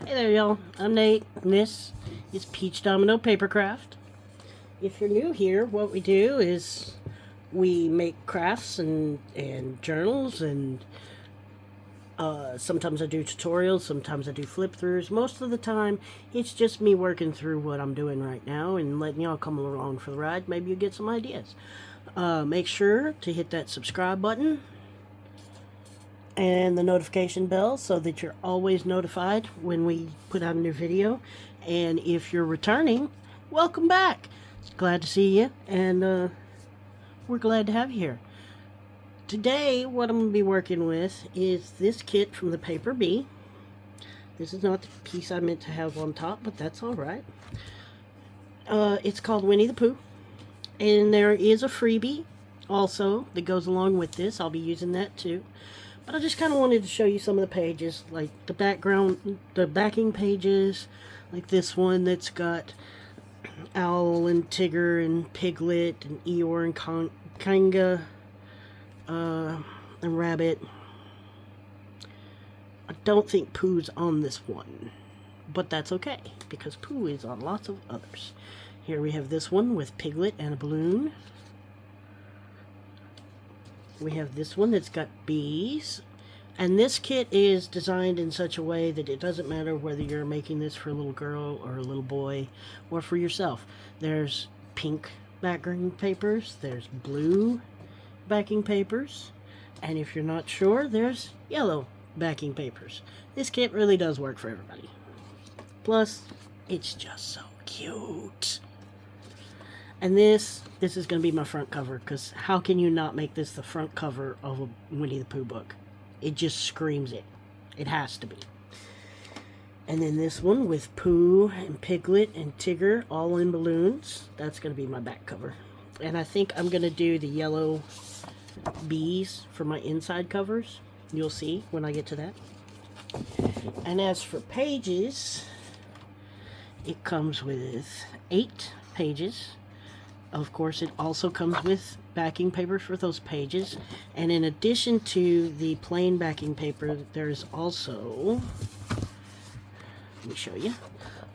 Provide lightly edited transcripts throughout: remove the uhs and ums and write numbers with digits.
Hey there, y'all. I'm Nate, and this is Peach Domino Papercraft. If you're new here, what we do is we make crafts and journals, and sometimes I do tutorials, sometimes I do flip-throughs. Most of the time, it's just me working through what I'm doing right now and letting y'all come along for the ride. Maybe you get some ideas. Make sure to hit that subscribe button and the notification bell so that you're always notified when we put out a new video. And if you're returning, welcome back. Glad to see you, and we're glad to have you here. Today, what I'm going to be working with is this kit from the Paper Bee. This is not the piece I meant to have on top, but that's alright. It's called Winnie the Pooh, and there is a freebie also that goes along with this. I'll be using that too. But I just kind of wanted to show you some of the pages, like the background, the backing pages, like this one that's got Owl and Tigger and Piglet and Eeyore and Kanga and Rabbit. I don't think Pooh's on this one, but that's okay, because Pooh is on lots of others. Here we have this one with Piglet and a balloon. We have this one that's got bees. And this kit is designed in such a way that it doesn't matter whether you're making this for a little girl or a little boy or for yourself. There's pink backing papers, there's blue backing papers, and if you're not sure, there's yellow backing papers. This kit really does work for everybody. Plus, it's just so cute. And this is going to be my front cover, because how can you not make this the front cover of a Winnie the Pooh book? It just screams it. It has to be. And then this one with Pooh and Piglet and Tigger all in balloons. That's going to be my back cover. And I think I'm going to do the yellow bees for my inside covers. You'll see when I get to that. And as for pages, it comes with 8 pages. Of course, it also comes with backing paper for those pages. And in addition to the plain backing paper, there's also, let me show you,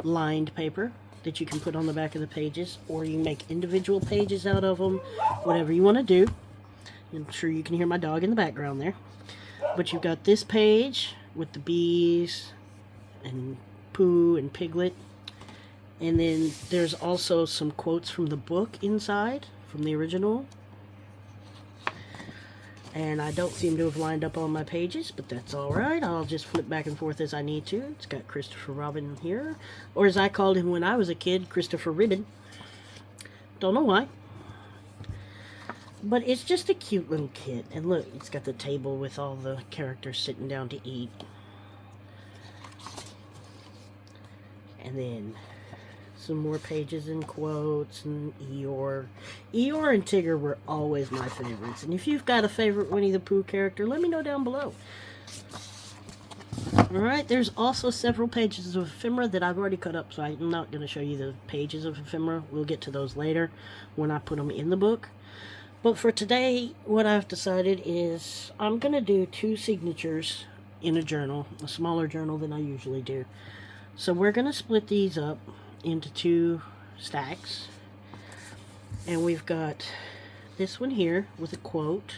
lined paper that you can put on the back of the pages, or you can make individual pages out of them, whatever you want to do. I'm sure you can hear my dog in the background there. But you've got this page with the bees and Pooh and Piglet. And then there's also some quotes from the book inside, from the original. And I don't seem to have lined up all my pages, but that's alright. I'll just flip back and forth as I need to. It's got Christopher Robin here. Or as I called him when I was a kid, Christopher Ribbon. Don't know why. But it's just a cute little kit. And look, it's got the table with all the characters sitting down to eat. And then some more pages and quotes and Eeyore. Eeyore and Tigger were always my favorites. And if you've got a favorite Winnie the Pooh character, let me know down below. Alright, there's also several pages of ephemera that I've already cut up, so I'm not going to show you the pages of ephemera. We'll get to those later when I put them in the book. But for today, what I've decided is I'm going to do 2 signatures in a journal, a smaller journal than I usually do. So we're going to split these up into 2 stacks, and we've got this one here with a quote.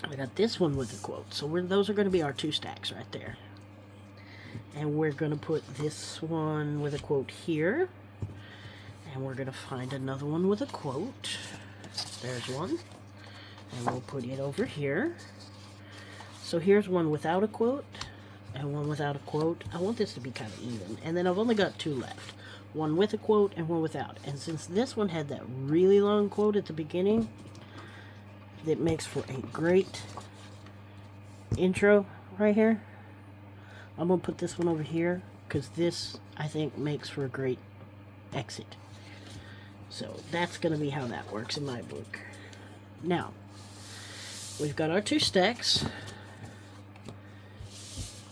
I got this one with a quote, so those are going to be our 2 stacks right there. And we're going to put this one with a quote here, and we're going to find another one with a quote. There's one, and we'll put it over here. So here's one without a quote and one without a quote. I want this to be kind of even. And then I've only got 2 left. One with a quote and one without. And since this one had that really long quote at the beginning, that makes for a great intro right here. I'm going to put this one over here, because this, I think, makes for a great exit. So that's going to be how that works in my book. Now, we've got our 2 stacks.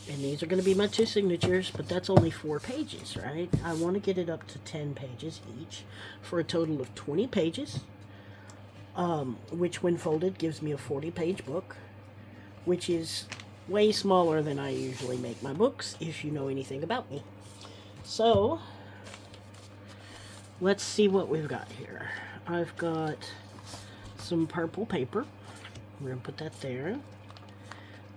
And these are going to be my 2 signatures, but that's only 4 pages, right? I want to get it up to 10 pages each for a total of 20 pages, which when folded gives me a 40-page book, which is way smaller than I usually make my books, if you know anything about me. So, let's see what we've got here. I've got some purple paper. We're going to put that there.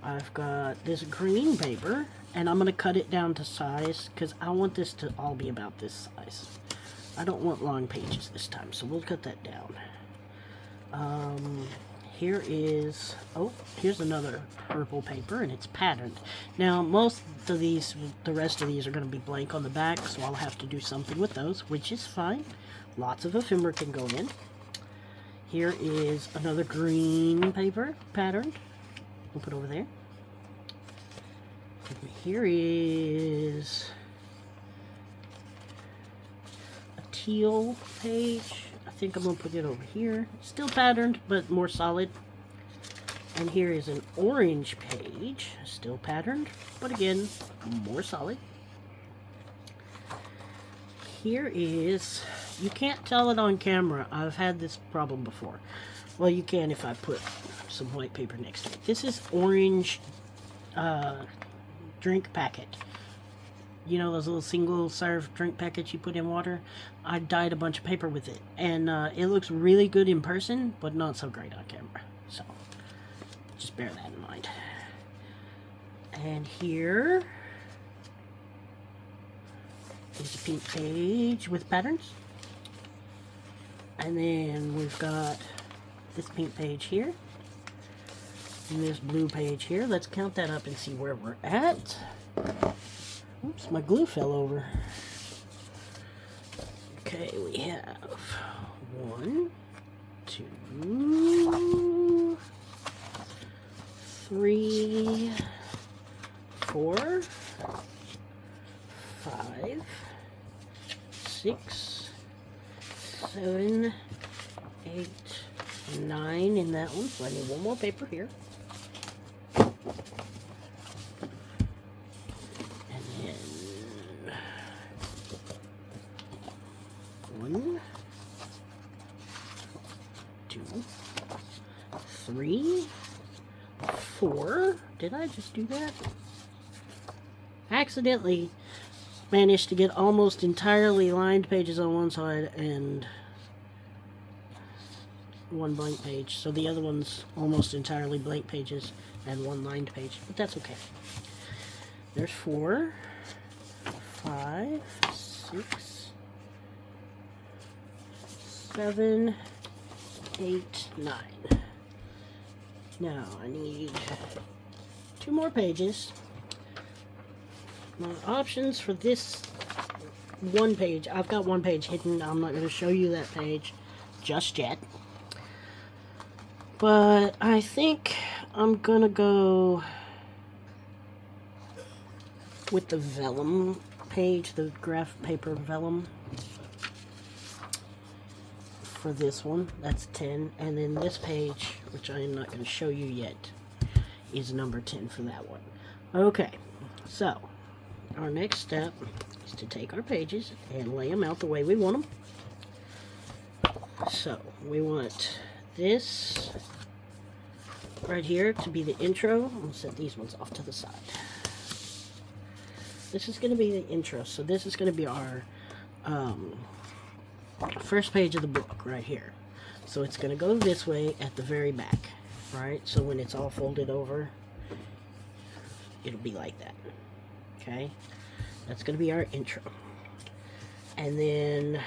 I've got this green paper, and I'm going to cut it down to size because I want this to all be about this size. I don't want long pages this time, so we'll cut that down. Here is, oh, here's another purple paper, and it's patterned. Now, most of these, the rest of these are going to be blank on the back, so I'll have to do something with those, which is fine. Lots of ephemera can go in. Here is another green paper, patterned. We'll put over there. And here is a teal page. I think I'm going to put it over here. Still patterned, but more solid. And here is an orange page. Still patterned, but again, more solid. Here is, you can't tell it on camera. I've had this problem before. Well, you can if I put some white paper next to it. This is orange drink packet. You know those little single serve drink packets you put in water? I dyed a bunch of paper with it, and it looks really good in person, but not so great on camera. So, just bear that in mind. And here is a pink page with patterns. And then we've got this pink page here. And this blue page here. Let's count that up and see where we're at. Oops, my glue fell over. Okay, we have 1, 2, 3, 4, 5, 6, 7, 8, 9 in that one. So I need one more paper here. And then 1, 2, 3, 4. Did I just do that? Accidentally managed to get almost entirely lined pages on one side and one blank page. So the other one's almost entirely blank pages and one lined page. But that's okay. There's 4, 5, 6, 7, 8, 9. Now I need 2 more pages. My options for this one page, I've got one page hidden. I'm not going to show you that page just yet. But I think I'm going to go with the vellum page, the graph paper vellum for this one. That's 10. And then this page, which I am not going to show you yet, is number 10 for that one. Okay, so our next step is to take our pages and lay them out the way we want them. So we want this right here to be the intro. I'm going to set these ones off to the side. This is going to be the intro. So this is going to be our first page of the book right here. So it's going to go this way at the very back, right? So when it's all folded over, it'll be like that. Okay, that's going to be our intro. And then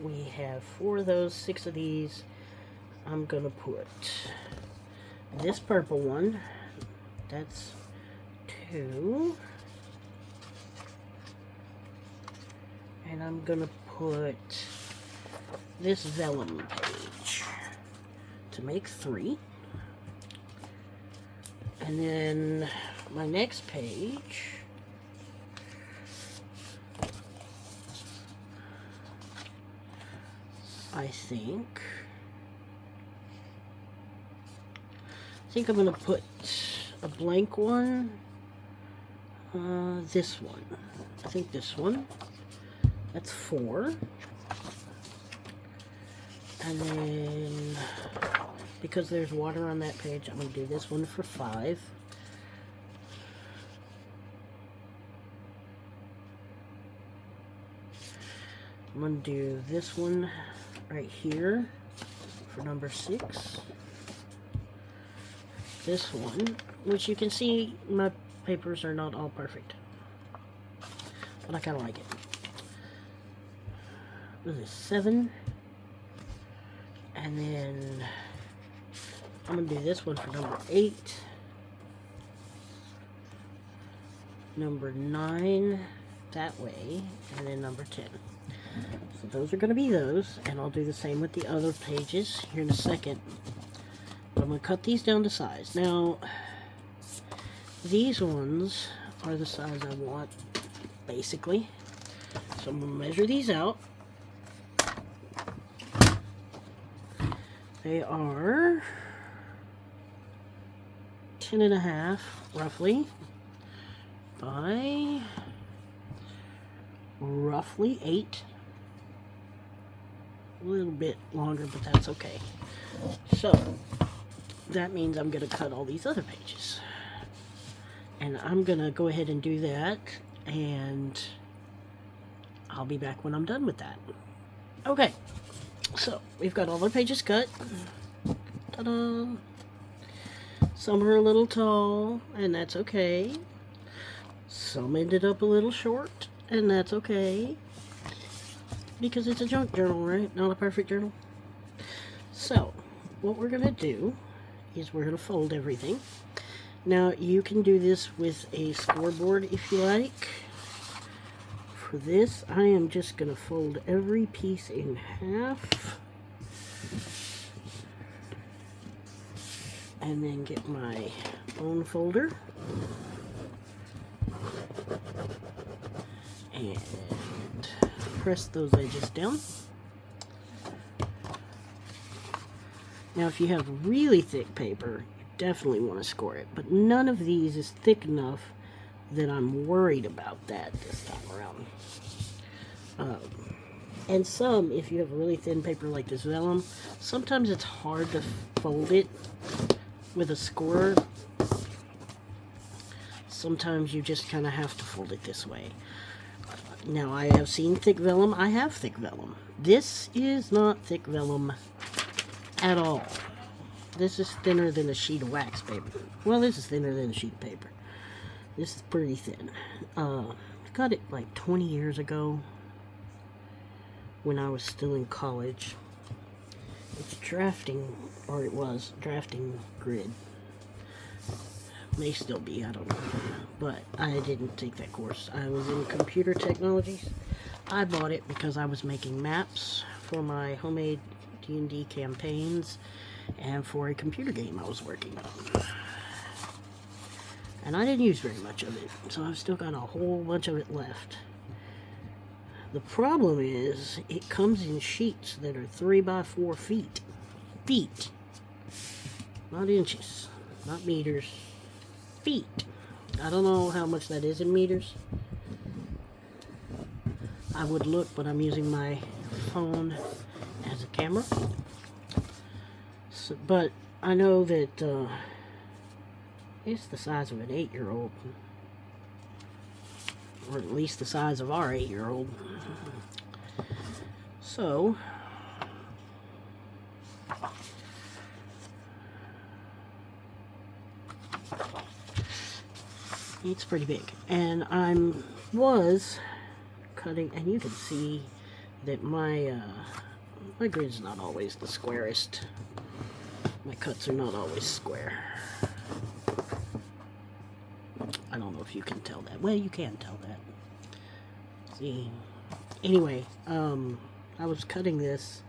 we have 4 of those, 6 of these. I'm going to put this purple one. That's 2. And I'm going to put this vellum page to make 3. And then my next page, I think I'm going to put a blank one, this one. I think this one. That's 4. And then, because there's water on that page, I'm going to do this one for 5. I'm going to do this one right here for number 6. This one, which you can see my papers are not all perfect, but I kind of like it. This is 7. And then I'm going to do this one for number 8. Number 9 that way, and then number 10. So those are going to be those, and I'll do the same with the other pages here in a second. But I'm going to cut these down to size. Now, these ones are the size I want, basically. So I'm going to measure these out. They are 10.5, roughly, by roughly 8. A little bit longer, but that's okay. So that means I'm going to cut all these other pages. And I'm going to go ahead and do that, and I'll be back when I'm done with that. Okay, so we've got all the pages cut. Ta-da! Some are a little tall, and that's okay. Some ended up a little short, and that's okay. Because it's a junk journal, right? Not a perfect journal. So, what we're going to do is we're going to fold everything. Now, you can do this with a scoreboard if you like. For this, I am just going to fold every piece in half. And then get my bone folder. And press those edges down. Now, if you have really thick paper, you definitely want to score it. But none of these is thick enough that I'm worried about that this time around. And some, if you have really thin paper like this vellum, sometimes it's hard to fold it with a scorer. Sometimes you just kind of have to fold it this way. Now, I have seen thick vellum. I have thick vellum. This is not thick vellum at all. This is thinner than a sheet of wax paper. Well, this is thinner than a sheet of paper. This is pretty thin. I got it like 20 years ago when I was still in college. It's drafting, or it was drafting grid. May still be, I don't know. But I didn't take that course. I was in computer technologies. I bought it because I was making maps for my homemade D&D campaigns and for a computer game I was working on. And I didn't use very much of it, so I've still got a whole bunch of it left. The problem is, it comes in sheets that are 3 by 4 feet. Feet. Not inches. Not meters. Feet. I don't know how much that is in meters. I would look, but I'm using my phone as a camera. So, but I know that it's the size of an 8-year-old. Or at least the size of our 8-year-old. So, it's pretty big. And was cutting, and you can see that my grid's not always the squarest. My cuts are not always square. I don't know if you can tell that. Well, you can tell that. See. Anyway, I was cutting this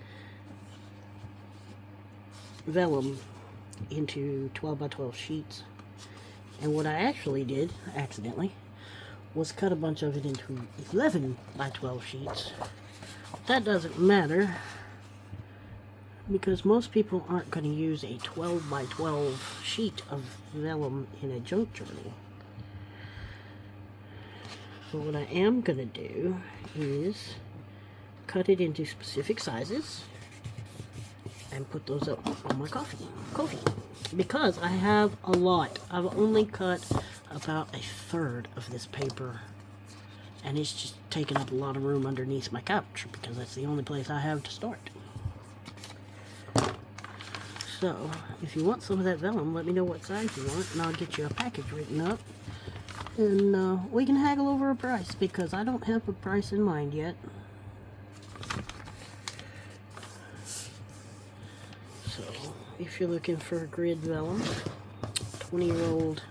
vellum into 12 by 12 sheets. And what I actually did, accidentally, was cut a bunch of it into 11 by 12 sheets. That doesn't matter, because most people aren't going to use a 12 by 12 sheet of vellum in a junk journal. So what I am going to do is cut it into specific sizes and put those up on my coffee. Because I have a lot. I've only cut about 1/3 of this paper, And it's just taking up a lot of room underneath my couch because that's the only place I have to store it. So, if you want some of that vellum, let me know what size you want, and I'll get you a package written up. And we can haggle over a price because I don't have a price in mind yet. So, if you're looking for grid vellum, 20-year-old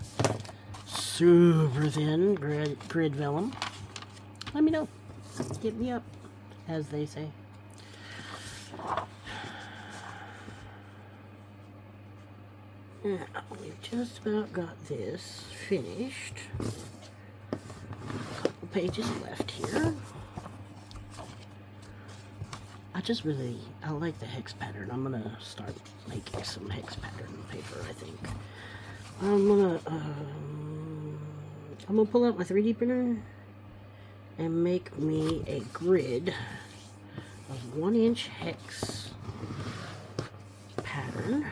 super thin grid vellum, let me know. Hit me up, as they say. Now, we've just about got this finished. A couple pages left here. I like the hex pattern. I'm gonna start making some hex pattern paper, I think. I'm gonna pull out my 3D printer and make me a grid of 1-inch hex pattern.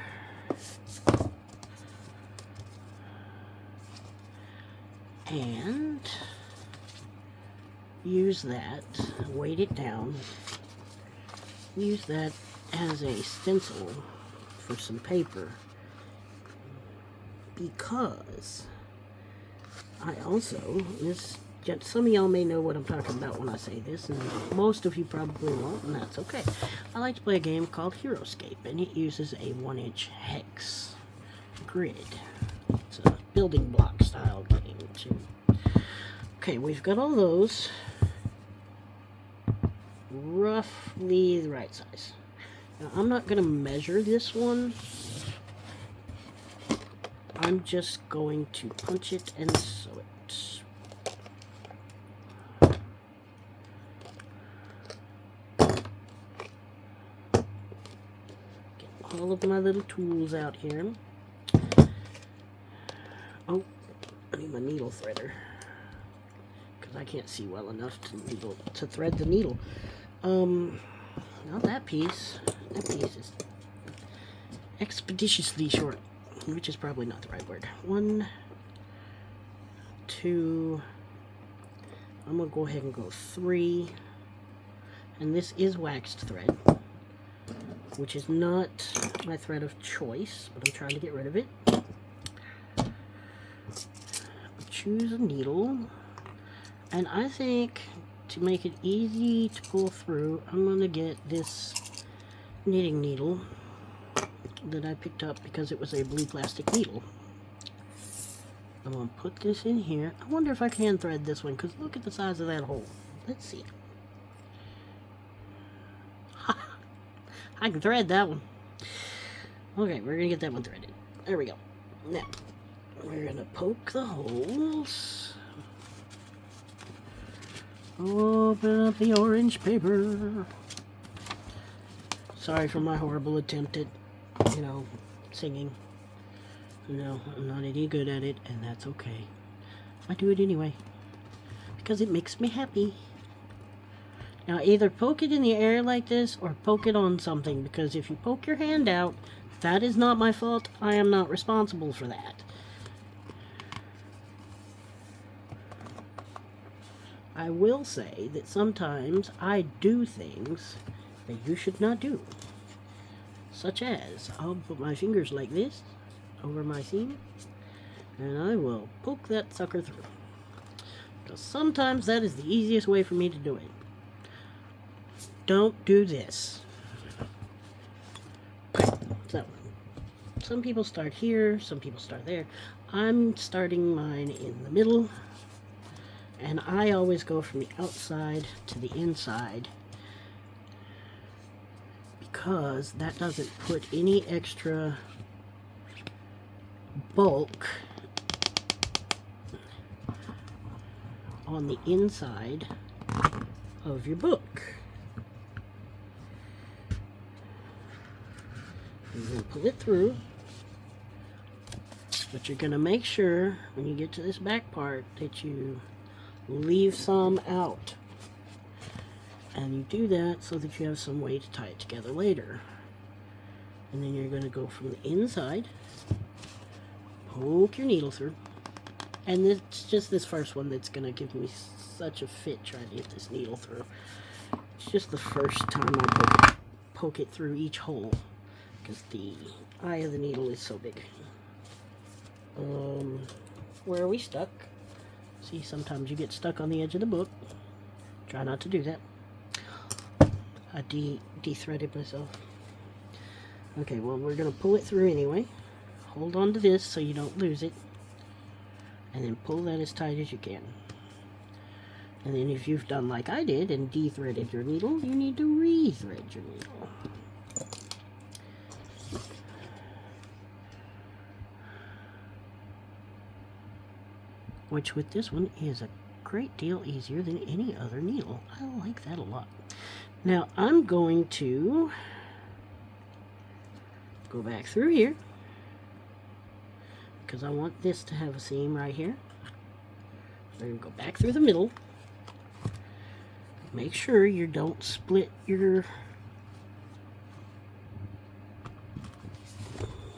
And use that, weight it down, use that as a stencil for some paper, because I also, some of y'all may know what I'm talking about when I say this, and most of you probably won't, and that's okay. I like to play a game called Heroescape, and it uses a 1-inch hex grid. It's a building block style game too. Okay, we've got all those roughly the right size. Now, I'm not going to measure this one. I'm just going to punch it and sew it. Get all of my little tools out here. Oh, I need my needle threader because I can't see well enough to thread the needle. Not that piece. That piece is expeditiously short, which is probably not the right word. 1, 2. I'm gonna go ahead and go 3. And this is waxed thread, which is not my thread of choice, but I'm trying to get rid of it. Choose a needle, and I think to make it easy to pull through, I'm going to get this knitting needle that I picked up because it was a blue plastic needle. I'm going to put this in here. I wonder if I can thread this one, because look at the size of that hole. Let's see. I can thread that one. Okay, we're going to get that one threaded. There we go. Now, we're going to poke the holes. Open up the orange paper. Sorry for my horrible attempt at, singing. No, I'm not any good at it, and that's okay. I do it anyway, because it makes me happy. Now, either poke it in the air like this, or poke it on something, because if you poke your hand out, that is not my fault. I am not responsible for that. I will say that sometimes I do things that you should not do. Such as, I'll put my fingers like this over my seam, and I will poke that sucker through. Because sometimes that is the easiest way for me to do it. Don't do this. Okay, so, some people start here, some people start there. I'm starting mine in the middle. And I always go from the outside to the inside because that doesn't put any extra bulk on the inside of your book. You're going to pull it through, but you're going to make sure when you get to this back part that you leave some out, and you do that so that you have some way to tie it together later. And then you're going to go from the inside, poke your needle through, And it's just this first one that's going to give me such a fit trying to get this needle through. It's just the first time I poke it through each hole, because the eye of the needle is so big. Where are we stuck? See, sometimes you get stuck on the edge of the book. Try not to do that. I de-threaded myself. Okay, well, we're going to pull it through anyway. Hold on to this so you don't lose it. And then pull that as tight as you can. And then if you've done like I did and de-threaded your needle, you need to re-thread your needle. Which with this one is a great deal easier than any other needle. I like that a lot. Now I'm going to go back through here, because I want this to have a seam right here. We're going to go back through the middle. Make sure you don't split your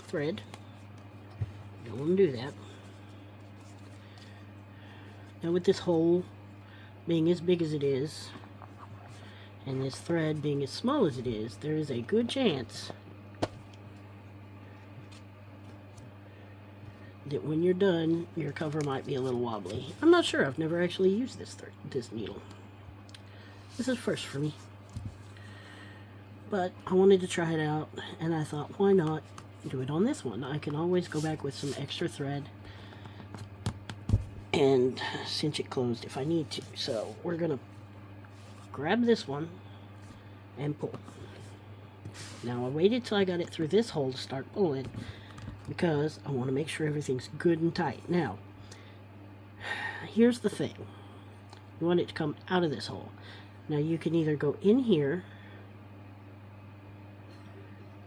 thread. You don't want to do that. Now with this hole being as big as it is, and this thread being as small as it is, there is a good chance that when you're done, your cover might be a little wobbly. I'm not sure. I've never actually used this needle. This is first for me. But I wanted to try it out, and I thought, why not do it on this one? I can always go back with some extra thread and cinch it closed if I need to. So we're going to grab this one and pull. Now I waited till I got it through this hole to start pulling, because I want to make sure everything's good and tight. Now, here's the thing. You want it to come out of this hole. Now you can either go in here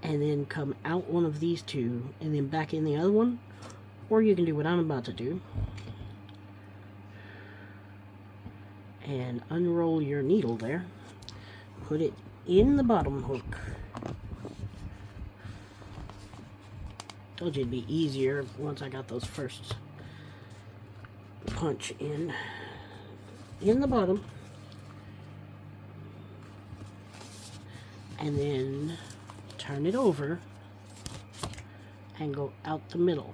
and then come out one of these two and then back in the other one, or you can do what I'm about to do and unroll your needle there, put it in the bottom hook. Told you it'd be easier once I got those first punch in the bottom, and then turn it over and go out the middle.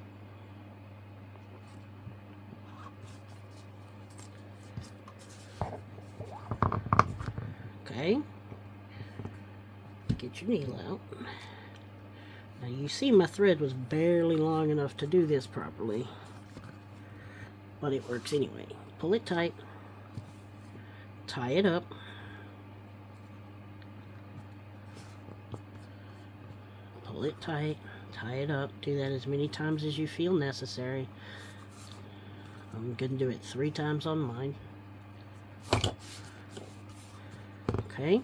Okay, get your needle out. Now you see my thread was barely long enough to do this properly, but it works anyway. Pull it tight, tie it up, pull it tight, tie it up. Do that as many times as you feel necessary. I'm going to do it 3 times on mine. Okay,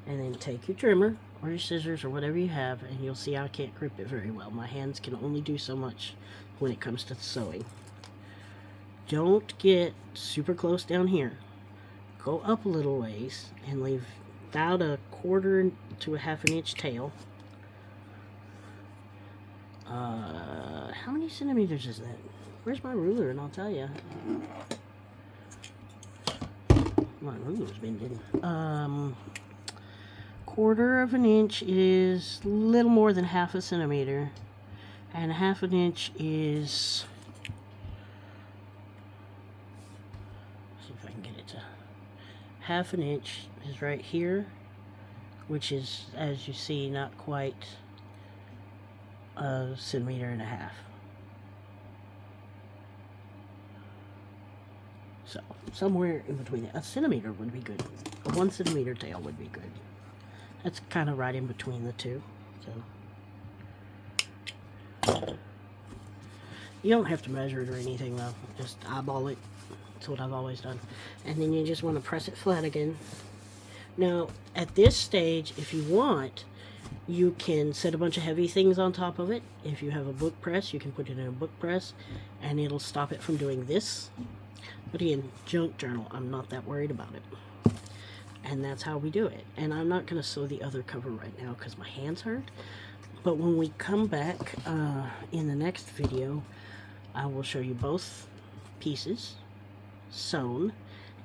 and then take your trimmer or your scissors or whatever you have, and you'll see I can't grip it very well. My hands can only do so much when it comes to sewing. Don't get super close down here. Go up a little ways and leave about a 1/4 to a 1/2 inch tail. How many centimeters is that? Where's my ruler? And I'll tell you. My ruler's been hidden. 1/4 inch is a little more than 1/2 centimeter, and 1/2 inch is, see if I can get it to, 1/2 inch is right here, which is, as you see, not quite a centimeter and a half. So somewhere in between that. A centimeter would be good. A 1 centimeter tail would be good. That's kind of right in between the two. So you don't have to measure it or anything though. Just eyeball it. That's what I've always done. And then you just want to press it flat again. Now at this stage, if you want, you can set a bunch of heavy things on top of it. If you have a book press, you can put it in a book press and it'll stop it from doing this. But again, junk journal, I'm not that worried about it. And that's how we do it. And I'm not going to sew the other cover right now because my hands hurt. But when we come back in the next video, I will show you both pieces sewn,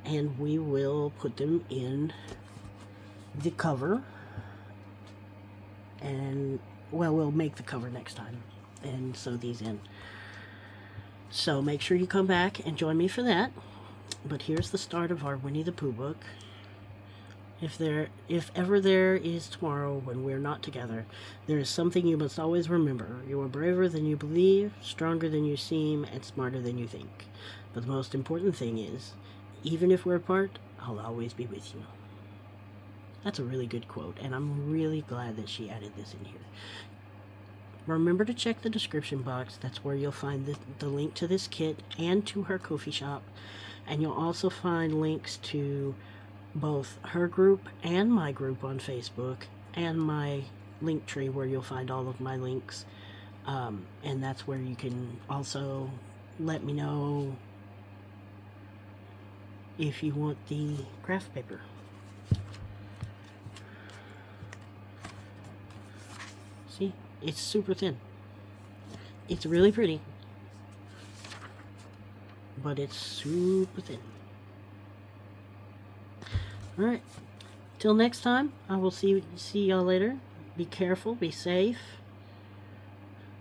and we will put them in the cover. And, well, we'll make the cover next time and sew these in. So make sure you come back and join me for that. But here's the start of our Winnie the Pooh book. If ever there is tomorrow when we're not together, there is something you must always remember. You are braver than you believe, stronger than you seem, and smarter than you think. But the most important thing is, even if we're apart, I'll always be with you. That's a really good quote, and I'm really glad that she added this in here. Remember to check the description box. That's where you'll find the link to this kit and to her Ko-fi shop. And you'll also find links to both her group and my group on Facebook, and my link tree where you'll find all of my links. And that's where you can also let me know if you want the craft paper. See, it's super thin. It's really pretty, but it's super thin. Alright, till next time, I will see y'all later. Be careful, be safe,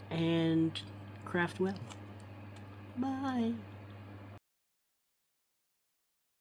and craft well. Bye.